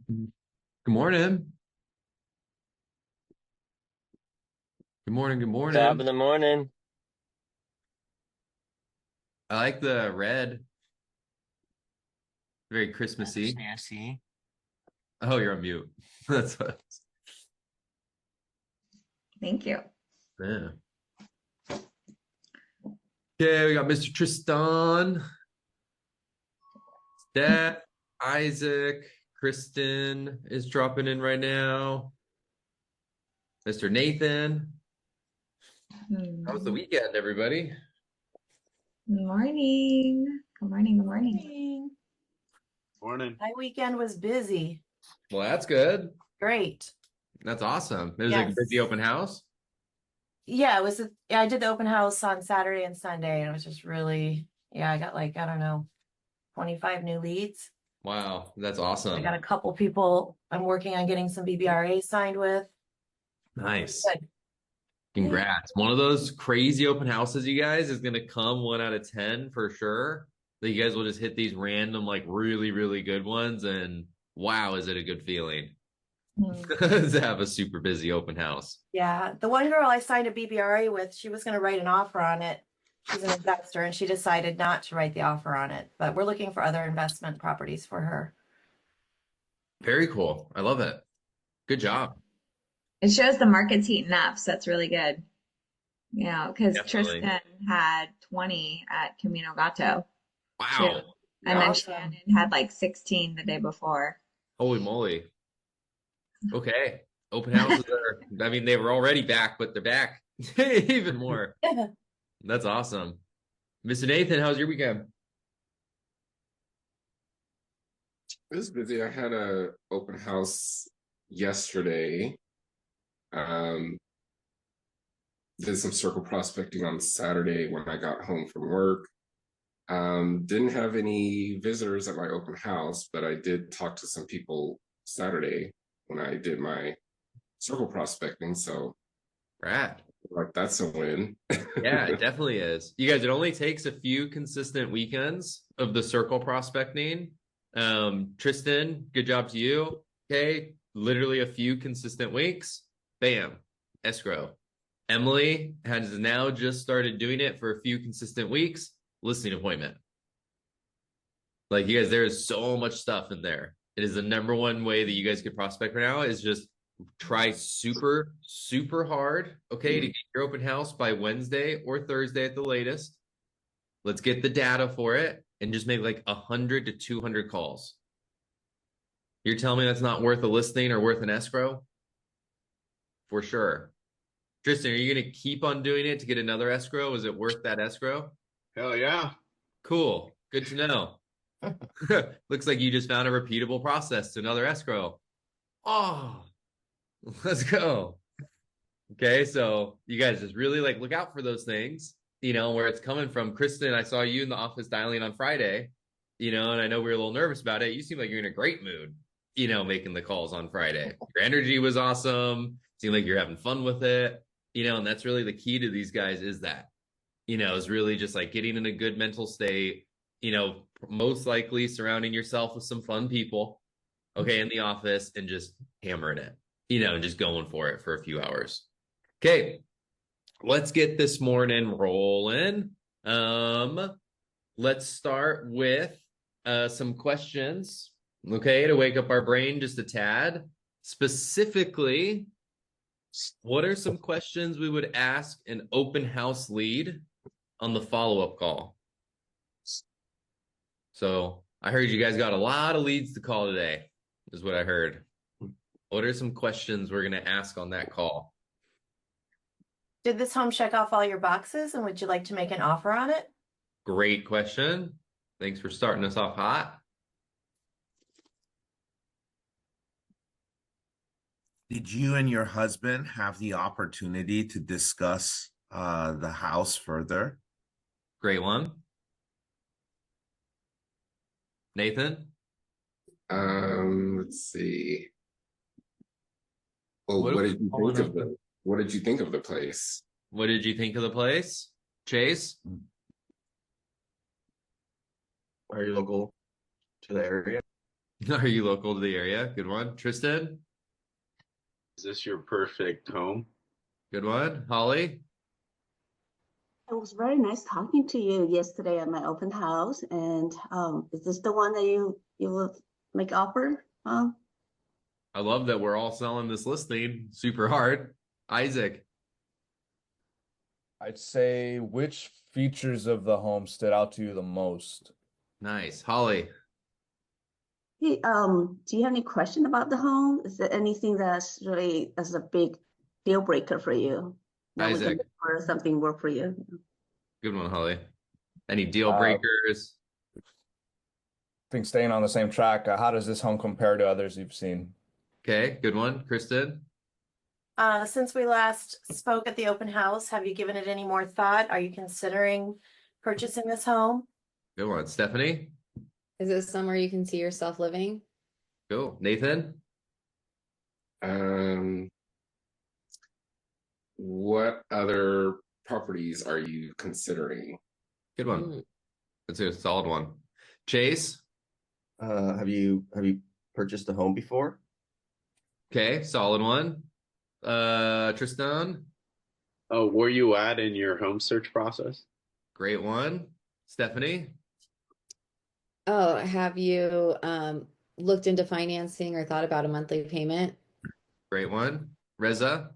Good morning. Good morning. Good Top morning. of the morning. I like the red, very That's Christmassy. nasty. Oh, you're on mute. That's what. Thank you. Yeah. Okay, we got Mr. Tristan, Steph, Isaac, Kristen is dropping in right now. Mr. Nathan. How was the Hmm. weekend, everybody? Good morning. Good morning. Good morning. Morning. Morning. My weekend was busy. Well, that's good. Great. That's awesome. It was like a busy Yes. open house. Yeah, I did the open house on Saturday and Sunday, and it was just really, yeah, I got like, I don't know, 25 new leads. Wow, that's I got awesome. a couple people I'm working on getting some BBRA signed with. Nice. Good. Yeah. Congrats. One of those crazy open houses, you guys, is going to come 1 out of 10 for sure. That you guys will just hit these random, like really, really good ones. And wow, is it a good feeling Hmm. to have a super busy open house? Yeah. The one girl I signed a BBRA with, she was going to write an offer on it. She's an investor and she decided not to write the offer on it, but we're looking for other investment properties for her. Very cool. I love it. Good job. It shows the market's heating up, so that's really good. You know, because Definitely. Tristan had 20 at Camino Gato too. Wow. And then Wow. Awesome. Shannon had like 16 the day before. Holy moly. Okay. Open houses are, I mean, they were already back, but they're back even more. That's awesome. Mr. Nathan, how's your weekend? It was busy. I had a open house yesterday. Um, did some circle prospecting on Saturday when I got home from work. Didn't have any visitors at my open house, but I did talk to some people Saturday when I did my circle prospecting. So Brad. like that's a win. Yeah, it definitely is. You guys, it only takes a few consistent weekends of the circle prospecting. Tristan, good job to you. Okay, literally a few consistent weeks. Bam, escrow. Emily has now just started doing it for a few consistent weeks. Listing appointment. Like you guys, there is so much stuff in there. It is the number one way that you guys could prospect right now is just try super, super hard, okay, to Mm. get your open house by Wednesday or Thursday at the latest. Let's get the data for it and just make like 100 to 200 calls. You're telling me that's not worth a listing or worth an escrow? For sure. Tristan, are you going to keep on doing it to get another escrow? Is it worth that escrow? Hell yeah. Cool. Good to know. Looks like you just found a repeatable process to another escrow. Oh, let's go. Okay, so you guys just really like look out for those things, where it's coming from. Kristen, I saw you in the office dialing on Friday, and I know we were a little nervous about it. You seem like you're in a great mood, making the calls on Friday. Your energy was awesome. Seemed like you're having fun with it, and that's really the key to these guys is that, is really just like getting in a good mental state, most likely surrounding yourself with some fun people, okay, in the office and just hammering it, and just going for it for a few hours. Okay, let's get this morning rolling. Let's start with some questions, okay, to wake up our brain just a tad. Specifically, what are some questions we would ask an open house lead on the follow-up call? So I heard you guys got a lot of leads to call today, is what I heard. What are some questions we're going to ask on that call? Did this home check off all your boxes and would you like to make an offer on it? Great question. Thanks for starting us off hot. Did you and your husband have the opportunity to discuss the house further? Great one. Nathan? Let's see. Well, What are what we did you calling think of open? what did you think of the place? What did you think of the place? Chase? Are you local to the area? Are you local to the area? Good one. Tristan? Is this your perfect home? Good one. Holly? It was very nice talking to you yesterday at my open house. And is this the one that you will make offer? I love that we're all selling this listing super hard. Isaac? I'd say which features of the home stood out to you the most? Nice. Holly? Hey, do you have any question about the home? Is there anything that's really as a big deal breaker for you that we Isaac? can do for something work for you? Good one, Holly. Any deal Uh, breakers? I think staying on the same track, how does this home compare to others you've seen? Okay, good one. Kristen? Since we last spoke at the open house, have you given it any more thought? Are you considering purchasing this home? Good one. Stephanie? Is it somewhere you can see yourself living? Cool. Nathan? What other properties are you considering? Good one. Mm. That's a solid one. Chase? Have you purchased a home before? Okay, solid one. Tristan? Oh, where you at in your home search process? Great one. Stephanie? Oh, have you looked into financing or thought about a monthly payment? Great one. Reza?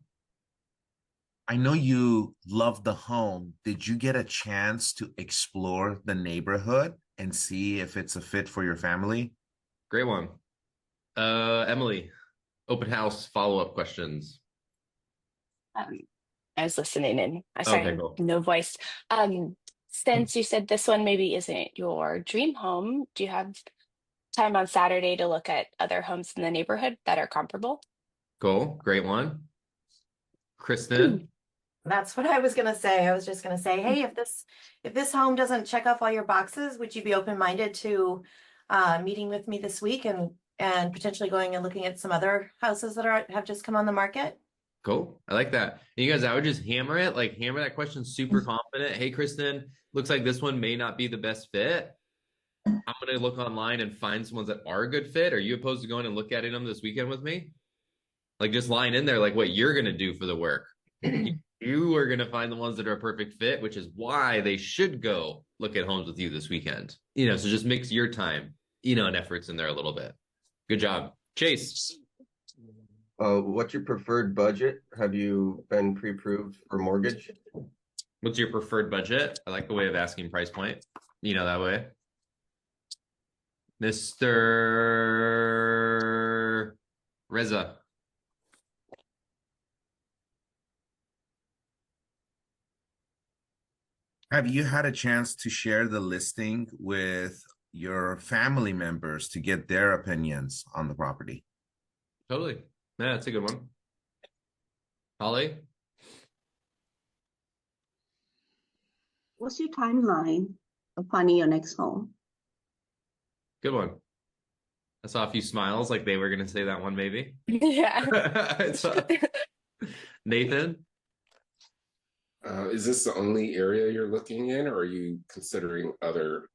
I know you love the home. Did you get a chance to explore the neighborhood and see if it's a fit for your family? Great one. Emily? Open house follow-up questions. I was listening in. I Okay, sorry, cool. no voice. Since you said this one maybe isn't your dream home, do you have time on Saturday to look at other homes in the neighborhood that are comparable? Cool. Great one. Kristen? That's what I was gonna say. I was just gonna say, hey, if this home doesn't check off all your boxes, would you be open-minded to meeting with me this week and potentially going and looking at some other houses that have just come on the market? Cool. I like that. And you guys, I would just hammer it, like hammer that question super confident. Hey, Kristen, looks like this one may not be the best fit. I'm going to look online and find some ones that are a good fit. Are you opposed to going and look at them this weekend with me? Like just line in there, like what you're going to do for the work. You are going to find the ones that are a perfect fit, which is why they should go look at homes with you this weekend. So just mix your time, and efforts in there a little bit. Good job. Chase. What's your preferred budget? Have you been pre-approved for mortgage? What's your preferred budget? I like the way of asking price point. That way. Mr. Reza. Have you had a chance to share the listing with your family members to get their opinions on the property? Totally. Yeah, that's a good one. Holly? What's your timeline of finding your next home? Good one. I saw a few smiles like they were going to say that one maybe. Yeah. Nathan? Is this the only area you're looking in, or are you considering other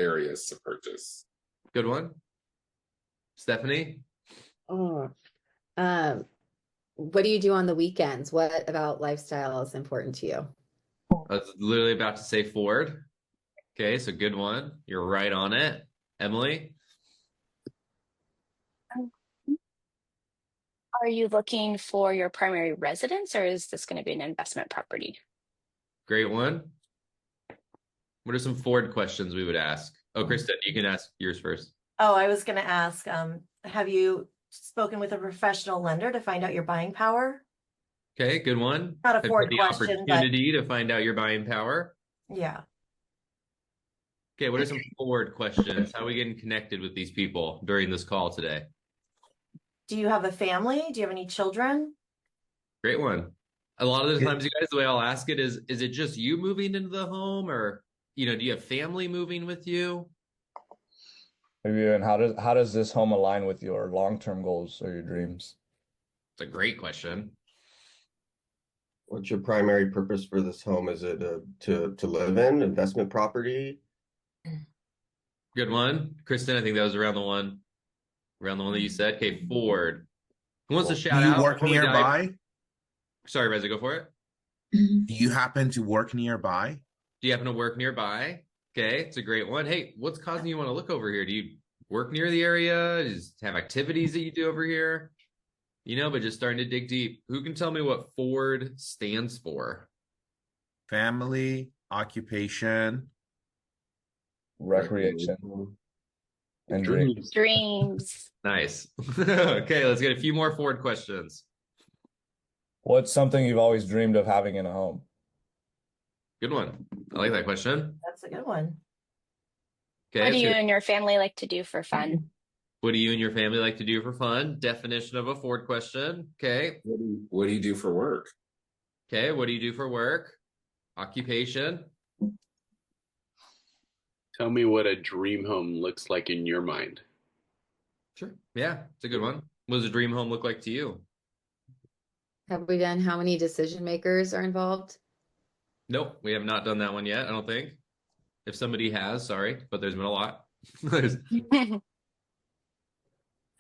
areas to purchase? Good one. Stephanie? Oh, what do you do on the weekends? What about lifestyle is important to you? I was literally about to say Ford. Okay, so good one. You're right on it. Emily? Are you looking for your primary residence or is this going to be an investment property? Great one. What are some Ford questions we would ask? Oh, Kristen, you can ask yours first. Oh, I was gonna ask, have you spoken with a professional lender to find out your buying power? Okay, good one. Not a Have you Ford had the question, but opportunity to find out your buying power. yeah. Okay, what are some Ford questions? How are we getting connected with these people during this call today? Do you have a family? Do you have any children? Great one. A lot of the times, you guys, the way I'll ask it is it just you moving into the home, or do you have family moving with you? Maybe even how does this home align with your long-term goals or your dreams? It's a great question. What's your primary purpose for this home? Is it to live in, investment property? Good one. Kristen, I think that was around the one. around the one that you said. Okay, Ford. Who wants to Do shout you out work before we dive? nearby? Sorry, Reza, go for it. Do you happen to work nearby? Do you happen to work nearby? Okay, it's a great one. Hey, what's causing you want to look over here? Do you work near the area? Just have activities that you do over here? But just starting to dig deep. Who can tell me what Ford stands for? Family, occupation. Recreation and dreams. Dreams. Nice. Okay, let's get a few more Ford questions. What's something you've always dreamed of having in a home? Good one. I like that question. That's a good one. Okay, What do let's you get- and your family like to do for fun? what do you and your family like to do for fun? Definition of a Ford question. Okay. What do you do for work? Okay, what do you do for work? Occupation. Tell me what a dream home looks like in your mind. Sure. Yeah, it's a good one. What does a dream home look like to you? Have we done how many decision makers are involved? Nope, we have not done that one yet, I don't think. If somebody has, sorry, but there's been a lot.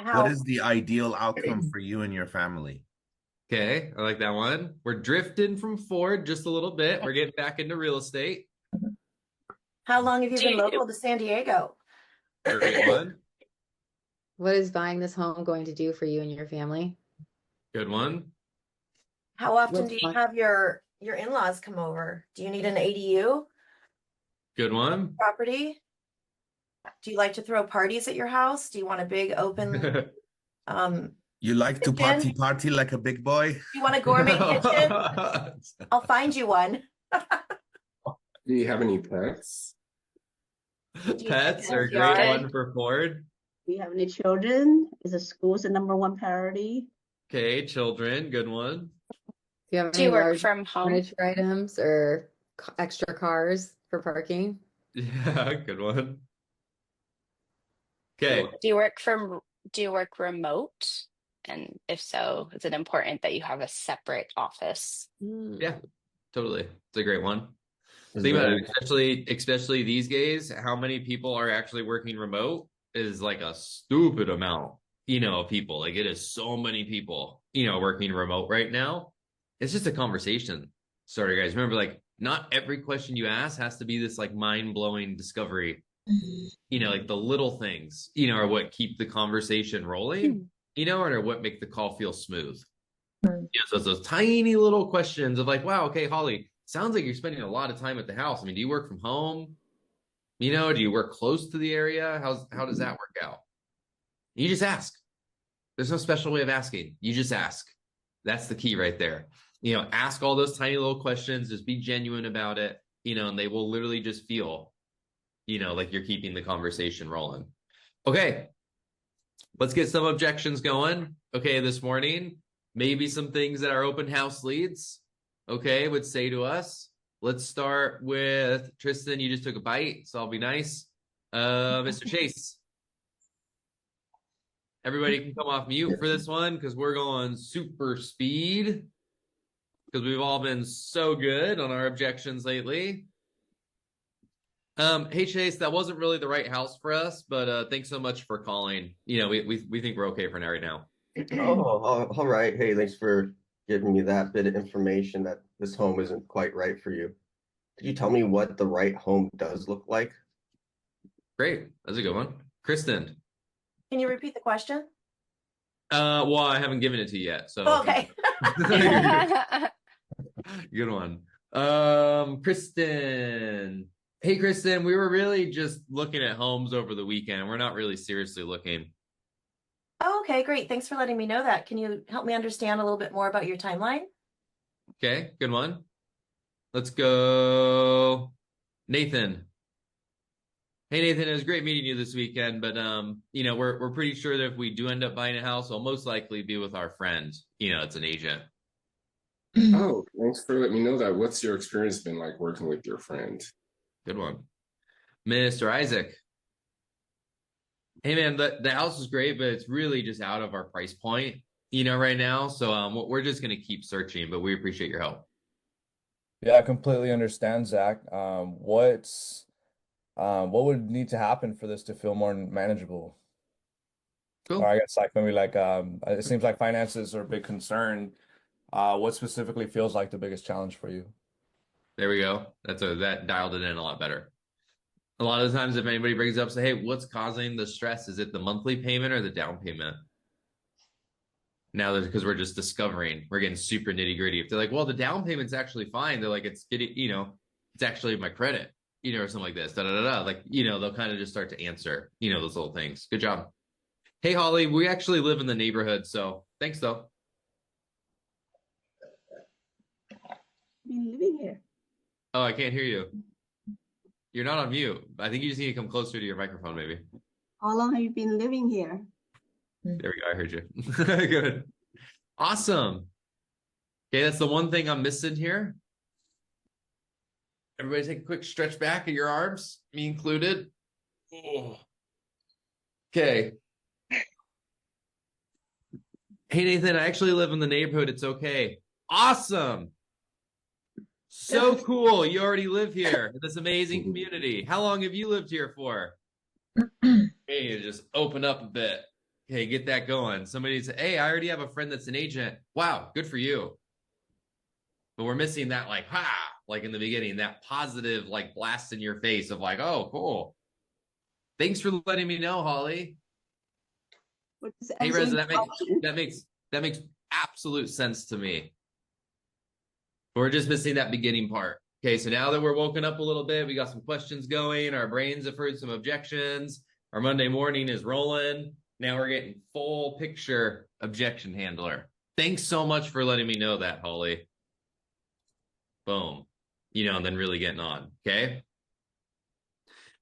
How What is the ideal outcome for you and your family? Okay, I like that one. We're drifting from Ford just a little bit. We're getting back into real estate. long have you Do been you- local to San Diego? Great one. What is buying this home going to do for you and your family? Good one. How often What's do you fun? have your in-laws come over? Do you need an ADU Good one. property? Do you like to throw parties at your house? Do you want a big open You like to Kitchen? party like a big boy? do you want a gourmet kitchen? I'll find you one. Do you have any pets? Pets are a great backyard? one for Ford. Do you have any children? Is the school's the number one priority? Okay, children, good one. Do you have Do any you work large from home? furniture items or extra cars for parking? Yeah, good one. Okay, Do you work remote? And if so, is it important that you have a separate office? yeah, totally. It's a great one. Is Think there about any- it, especially these days, how many people are actually working remote is like a stupid amount, of people. Like it is so many people, working remote right now. It's just a conversation starter, guys. Remember, like not every question you ask has to be this like mind-blowing discovery. Like the little things, are what keep the conversation rolling, or what make the call feel smooth. So it's those tiny little questions of like, wow, okay, Holly, sounds like you're spending a lot of time at the house. I mean, do you work from home? Do you work close to the area? How does that work out? You just ask. There's no special way of asking. You just ask. That's the key right there. Ask all those tiny little questions, just be genuine about it, and they will literally just feel, like you're keeping the conversation rolling. Okay. Let's get some objections going. Okay, this morning, maybe some things that our open house leads, would say to us. Let's start with Tristan. You just took a bite, so I'll be nice. Mr. Chase. Everybody can come off mute for this one because we're going super speed because we've all been so good on our objections lately. Hey Chase, that wasn't really the right house for us, but thanks so much for calling. We think we're okay for now right now. Oh, all right. Hey, thanks for giving me that bit of information that this home isn't quite right for you. Could you tell me what the right home does look like? Great, that's a good one. Kristen. Can you repeat the question? Well, I haven't given it to you yet, so Okay. good one. Kristen. Hey, Kristen, we were really just looking at homes over the weekend. We're not really seriously looking. Oh, okay, great. Thanks for letting me know that. Can you help me understand a little bit more about your timeline? Okay, good one. Let's go, Nathan. Hey, Nathan, it was great meeting you this weekend, but we're pretty sure that if we do end up buying a house, it'll most likely be with our friend. It's an agent. Oh, thanks for letting me know that. What's your experience been like working with your friend? Good one. Mr. Isaac. Hey man, the house is great, but it's really just out of our price point, right now. So we're just gonna keep searching, but we appreciate your help. Yeah, I completely understand, Zach. What would need to happen for this to feel more manageable? Cool. Or I guess like maybe like it seems like finances are a big concern. What specifically feels like the biggest challenge for you? There we go. That dialed it in a lot better. A lot of the times, if anybody brings up, say, hey, what's causing the stress? Is it the monthly payment or the down payment? Now, because we're just discovering, we're getting super nitty gritty. If they're like, well, the down payment's actually fine, they're like, it's getting, it's actually my credit, or something like this, da da da da. Like, they'll kind of just start to answer, those little things. Good job. Hey, Holly, we actually live in the neighborhood, so thanks though. Been living here. Oh, I can't hear you. You're not on mute. I think you just need to come closer to your microphone, maybe. How long have you been living here? There we go. I heard you. Good. Awesome. Okay, that's the one thing I'm missing here. Everybody take a quick stretch back of your arms, me included. Oh. Okay. Hey, Nathan, I actually live in the neighborhood. It's okay. Awesome. So cool. You already live here in this amazing community. How long have you lived here for? Hey, just open up a bit. Okay, get that going. Somebody say, hey, I already have a friend that's an agent. Wow, good for you. But we're missing that like in the beginning, that positive like blast in your face of like, oh, cool. Thanks for letting me know, Holly. Hey, Reza, that makes absolute sense to me. We're just missing that beginning part. Okay, so now that we're woken up a little bit, we got some questions going. Our brains have heard some objections. Our Monday morning is rolling. Now we're getting full picture objection handler. Thanks so much for letting me know that, Holly. Boom. And then really getting on. Okay.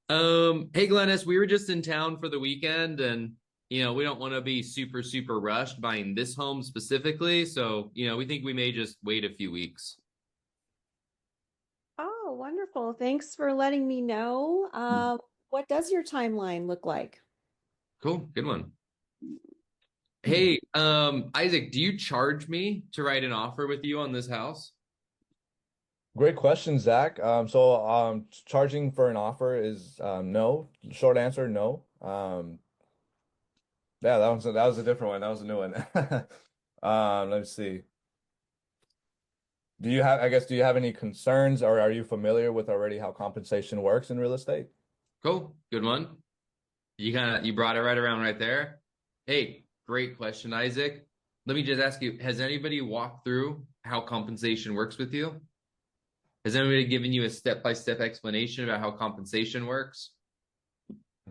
Hey, Glennis, we were just in town for the weekend and we don't want to be super, super rushed buying this home specifically. So, we think we may just wait a few weeks. Oh, wonderful. Thanks for letting me know. What does your timeline look like? Cool. Good one. Hey, Isaac, do you charge me to write an offer with you on this house? Great question, Zach. Charging for an offer is no. Short answer, no. Yeah, that was a different one. That was a new one. Let's see. Do you have any concerns or are you familiar with already how compensation works in real estate? Cool. Good one. You brought it right around right there. Hey, great question, Isaac. Let me just ask you, has anybody walked through how compensation works with you? Has anybody given you a step-by-step explanation about how compensation works?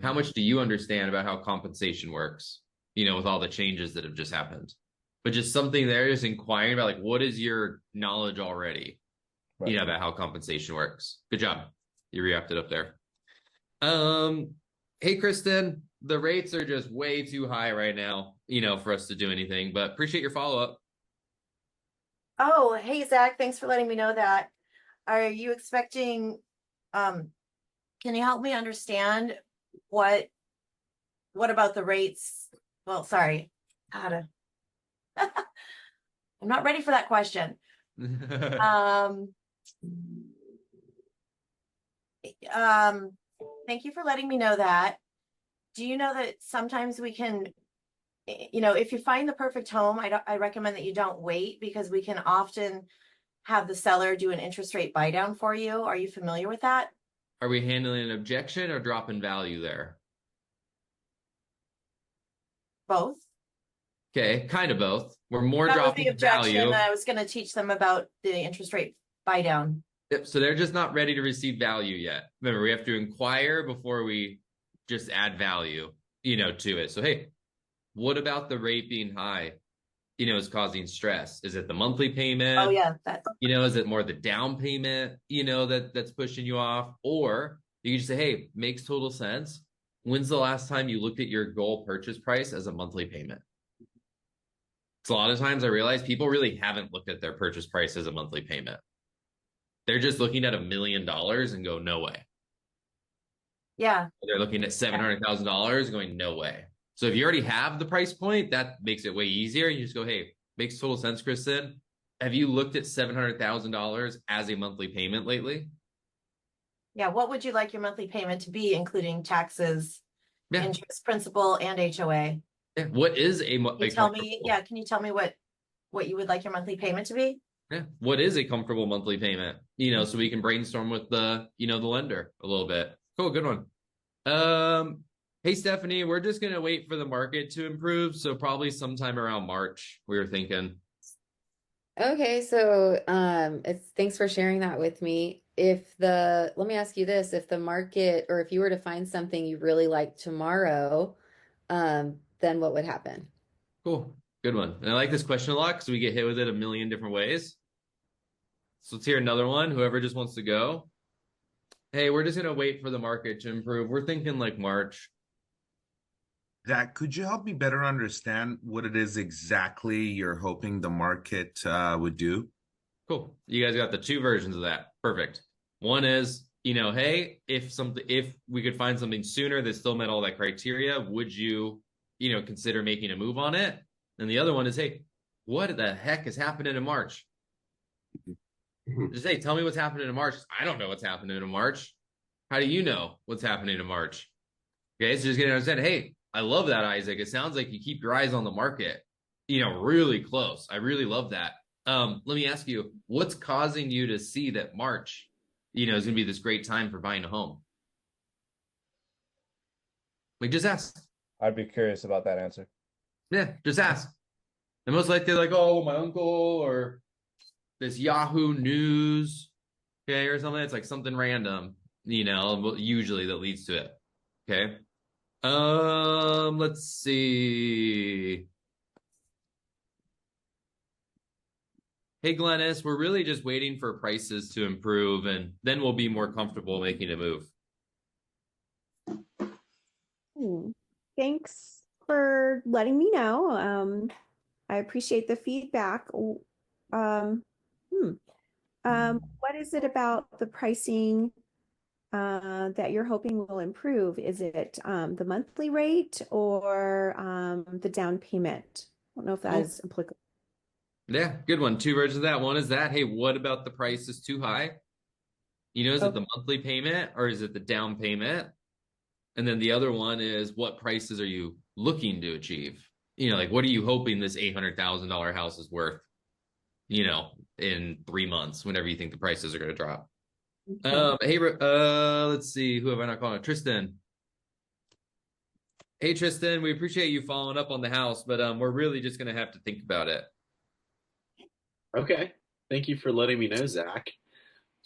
How much do you understand about how compensation works, with all the changes that have just happened? But just something there, just inquiring about like, what is your knowledge already, Right. About how compensation works? Good job. You wrapped it up there. Hey, Kristen, the rates are just way too high right now, for us to do anything, but appreciate your follow-up. Oh, hey, Zach, thanks for letting me know that. Are you expecting, can you help me understand what about the rates? Well, sorry, I'm not ready for that question. Thank you for letting me know that. Do you know that sometimes we can, if you find the perfect home, I recommend that you don't wait because we can often have the seller do an interest rate buy down for you. Are you familiar with that? Are we handling an objection or drop in value there? Both. Okay, kind of both. We're more That was dropping the objection. value. I was going to teach them about the interest rate buy down. Yep, so they're just not ready to receive value yet. Remember, we have to inquire before we just add value, to it. So, hey, what about the rate being high, is causing stress? Is it the monthly payment? Oh, yeah. Is it more the down payment, that's pushing you off? Or you can just say, hey, makes total sense. When's the last time you looked at your goal purchase price as a monthly payment? So a lot of times I realize people really haven't looked at their purchase price as a monthly payment. They're just looking at $1 million and go, no way. Yeah. They're looking at $700,000 going, no way. So if you already have the price point, that makes it way easier. You just go, hey, makes total sense, Kristen. Have you looked at $700,000 as a monthly payment lately? Yeah. What would you like your monthly payment to be, including taxes, interest, principal, and HOA? Yeah. What is Can you a tell me, comfortable? yeah, can you tell me what you would like your monthly payment to be? Yeah. What is a comfortable monthly payment? So we can brainstorm with the lender a little bit. Cool. Good one. Hey, Stephanie, we're just going to wait for the market to improve. So probably sometime around March, we were thinking. Okay, so thanks for sharing that with me. Let me ask you this, if the market or if you were to find something you really like tomorrow, then what would happen? Cool. Good one. And I like this question a lot because we get hit with it a million different ways. So let's hear another one. Whoever just wants to go. Hey, we're just going to wait for the market to improve. We're thinking like March. Zach, could you help me better understand what it is exactly you're hoping the market would do? Cool. You guys got the two versions of that. Perfect. One is, hey, if we could find something sooner that still met all that criteria, would you, consider making a move on it? And the other one is, hey, what the heck is happening in March? Just hey, tell me what's happening in March. I don't know what's happening in March. How do you know what's happening in March? Okay, so just getting to understand, hey, I love that, Isaac. It sounds like you keep your eyes on the market, really close. I really love that. Let me ask you, what's causing you to see that March, is going to be this great time for buying a home? Like, just ask. I'd be curious about that answer. Yeah, just ask. And most likely, like, oh, my uncle or this Yahoo News, okay, or something. It's like something random, usually that leads to it. Okay. Let's see. Hey, Glennis, we're really just waiting for prices to improve, and then we'll be more comfortable making a move. Thanks for letting me know. I appreciate the feedback. What is it about the pricing that you're hoping will improve? Is it the monthly rate or the down payment? I don't know if that is applicable. Yeah, good one. Two versions of that. One is that, hey, what about the price is too high? Is it the monthly payment or is it the down payment? And then the other one is what prices are you looking to achieve? Like what are you hoping this $800,000 house is worth, in 3 months, whenever you think the prices are going to drop. Hey, let's see. Who have I not called? Tristan. Hey, Tristan, we appreciate you following up on the house, but we're really just going to have to think about it. Okay. Thank you for letting me know, Zach.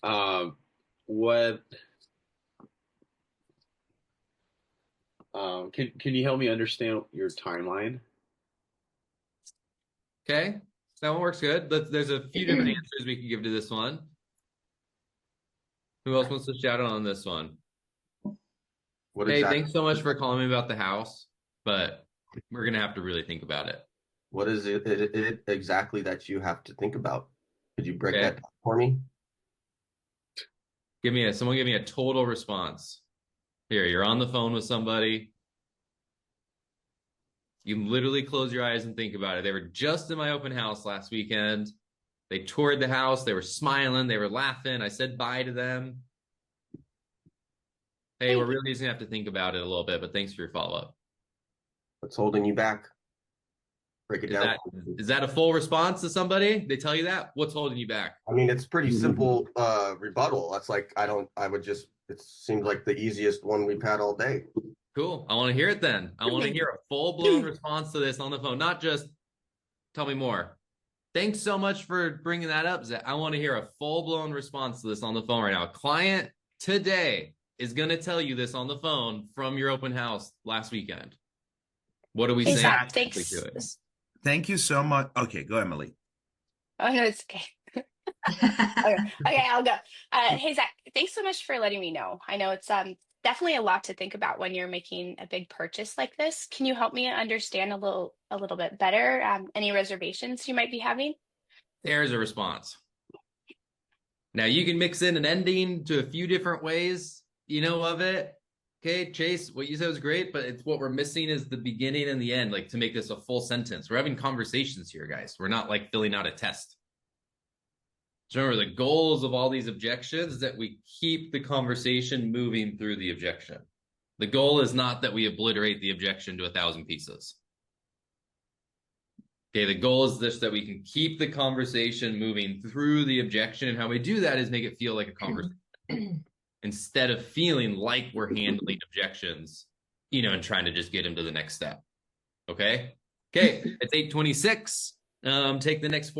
Can you help me understand your timeline? Okay. That one works good. There's a few different answers we can give to this one. Who else wants to shout out on this one? Thanks so much for calling me about the house, but we're going to have to really think about it. What is it exactly that you have to think about? Could you break that down for me? Someone give me a total response. Here, you're on the phone with somebody. You can literally close your eyes and think about it. They were just in my open house last weekend. They toured the house. They were smiling. They were laughing. I said bye to them. Hey, we're really just going to have to think about it a little bit, but thanks for your follow-up. What's holding you back? Break it down. Is that a full response to somebody? They tell you that? What's holding you back? I mean, it's pretty simple rebuttal. That's like, it seems like the easiest one we've had all day. Cool. I want to hear it then. I want to hear a full-blown response to this on the phone, not just tell me more. Thanks so much for bringing that up, Zach. I want to hear a full-blown response to this on the phone right now. A client today is going to tell you this on the phone from your open house last weekend. What do we say? Thanks. Thank you so much. Okay, go ahead, Emily. Oh, no, it's okay. Okay, I'll go. Hey, Zach, thanks so much for letting me know. I know it's definitely a lot to think about when you're making a big purchase like this. Can you help me understand a little bit better? Any reservations you might be having? There's a response. Now you can mix in an ending to a few different ways, of it. Okay, Chase, what you said was great, but it's what we're missing is the beginning and the end, like to make this a full sentence. We're having conversations here, guys. We're not like filling out a test. So remember, the goals of all these objections is that we keep the conversation moving through the objection. The goal is not that we obliterate the objection to 1,000 pieces. Okay, the goal is this, that we can keep the conversation moving through the objection, and how we do that is make it feel like a conversation instead of feeling like we're handling objections, and trying to just get him to the next step. Okay, it's 8:26. Take the next